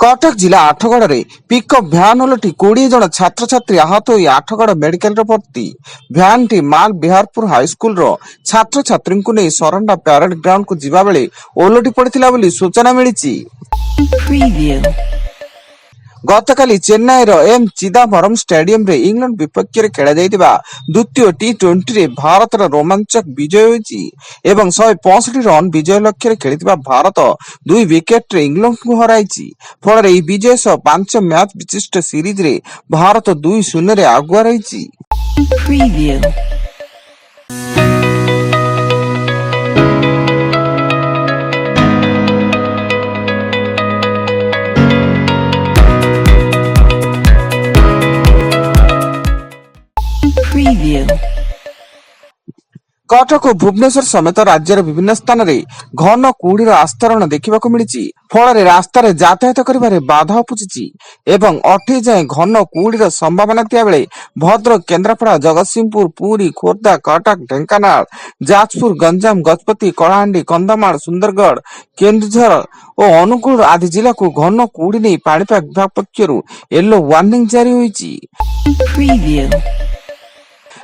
कटक जिला Athgarh pickup van ओलटी 20 जन छात्र छात्री आहत हो आठगड़ मेडिकल भर्ती। भ्यान टी माल बिहारपुर हाईस्कूल छात्र छात्री को नहीं सरंडा प्यारेड ग्राउंड को जिबा बेले ओलटी पड़िथिला बोली सूचना मिलिछि। गतकाली चेन्नईर एम चिदम्बरम स्टेडियम रे इंग्लैंड विपक्ष में खेल द्वितीय टी20 रे भारतर रोमांचक विजय होइछि एवं 165 रन विजय लक्ष्य खेलिथिबा भारत 2 विकेट रे इंग्लैंड को हराइछि। फल रे विजय सह 5 मैच विशिष्ट सीरीज रे भारत 2-0 रे आगुआ रहिछि। कटक और भुवनेश्वर समेत राज्यर विभिन्न स्थान में घन कुहुड़ीर आस्तरण देखा मिली। फल रास्तार यातायात कर बाधा उपजी एवं अठे जाए घन कुहुड़ीर संभावना थिया बेले भद्रक, केन्द्रापड़ा, जगतसिंहपुर, पुरी, खोर्धा, कटक, ढेंकानाल, जाजपुर, गंजाम, गजपति, कलाहांडी, कंधमाल, सुंदरगढ़, केन्दुझर और अनुगुल आदि जिला को घन कुहुड़ी नहीं पाणीपाग विभाग पक्षरु येलो वार्निंग जारी होइछि।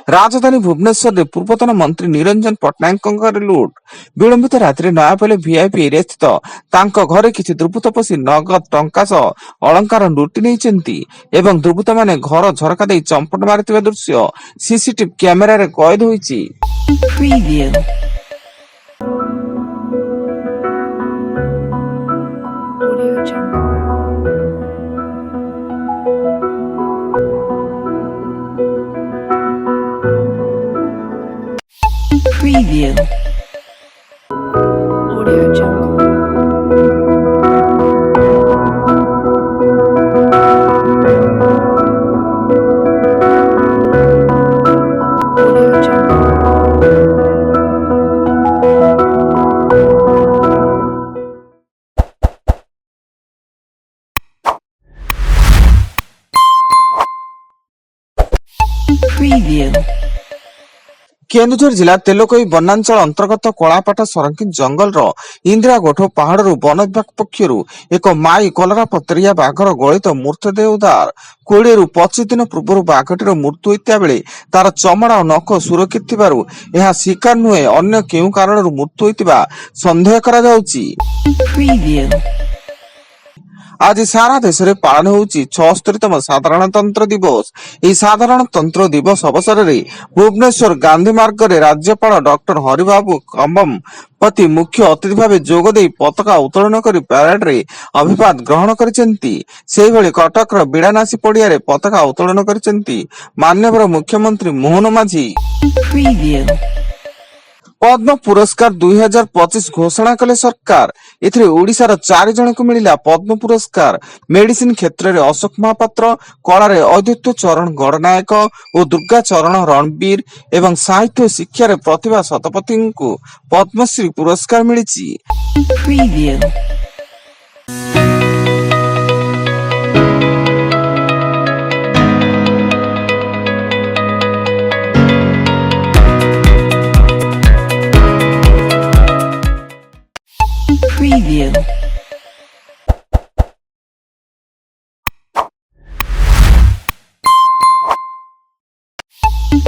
राजधानी भुवनेश्वर पूर्वतन मंत्री निरंजन पट्टनायक लुट विलंबित रात्रि नयापल्ली वीआईपी एरिया स्थित तांको घरे किछि दुर्बृत्त पशि नगद टंका सह अलंकार लुटि नेइछन्ति एवं दुर्बृत्त माने घर झरका देई चंपट मारिथिबा दृश्य सीसीटीवी कैमेरा रे कैद होइछि। Preview. Audio Jungle. Audio Jungle. Preview. Keonjhar जिला तेलोकोई वनांचल अंतर्गत कलापाटा संरक्षित जंगल इंदिरा गोठ पहाड़ वन विभाग पक्षर एक माई कलरा पतरिया बाघर गलित मृतदेह उद्धार। 20-25 दिन पूर्व बाघटीर मृत्यु होता बेले तार चमड़ा और नख सुरक्षित थिबारु यह शिकार नुहे अन्य केउ कारणरू मृत्यु होइतिबा संदेह करा जाउछि। आज सारा देश में पालन होउछि 76तम साधारणतंत्र दिवस। यह साधारणतंत्र दिवस अवसर में भुवनेश्वर गांधी मार्ग रे राज्यपाल डॉक्टर हरिबाबू कंबमपति मुख्य अतिथि भाव जोगदे पताका उत्तोलन कर परेड रे अभिवादन ग्रहण करिसेंती। सेहि भली कटक बिड़ानासी पड़िया रे पताका उत्तोलन करिसेंती माननीय मुख्यमंत्री मोहन माझी। पद्म पुरस्कार 2025 घोषणा कले सरकार। एथिरे ओडिशार 4 जन को मिलिला पद्म पुरस्कार। मेडिसिन क्षेत्र रे अशोक महापात्र, कला रे अद्वैत चरण गणनायक और दुर्गा चरण रणबीर एवं साहित्य शिक्षा रे प्रतिभा शतपथी को पद्मश्री पुरस्कार मिलिछि। Preview.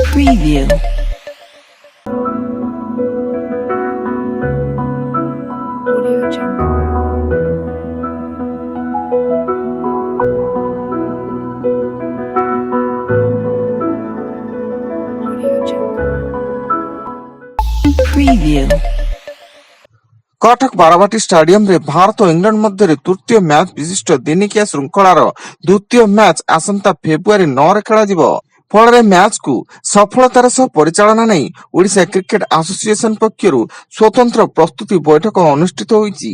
Preview. Audio Jungle. Audio Jungle. Preview. Cuttack Barabati stadium रे भारत और इंग्लैंड मध्य तृतीय मैच विशिष्ट दिनिकिया श्रृंखलार द्वितीय मैच आसंता फेब्रुआरी 9 रे खेला। फल मैच को सफलतार सह परिचालना नहीं ओडिशा क्रिकेट एसोसिएशन पक्षरु स्वतंत्र प्रस्तुति बैठक अनुष्ठित होइछि।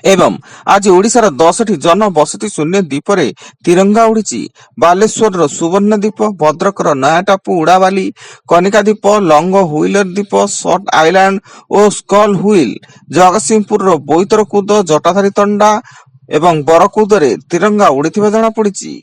एवं आज ओडिशार 10टी जनबसति शून्य द्वीप रे तिरंगा उड़ीची। बालेश्वर सुवर्ण द्वीप, भद्रक नया टापू उड़ाबाली, कनिका द्वीप, लंग हुइलर द्वीप, शॉर्ट आइलैंड और स्कल हुइल, जगतसिंहपुर बोईतरकुद, जटाधारी तंडा एवं बरकुद रे तिरंगा उड़ीथिबा जणा पड़िछि।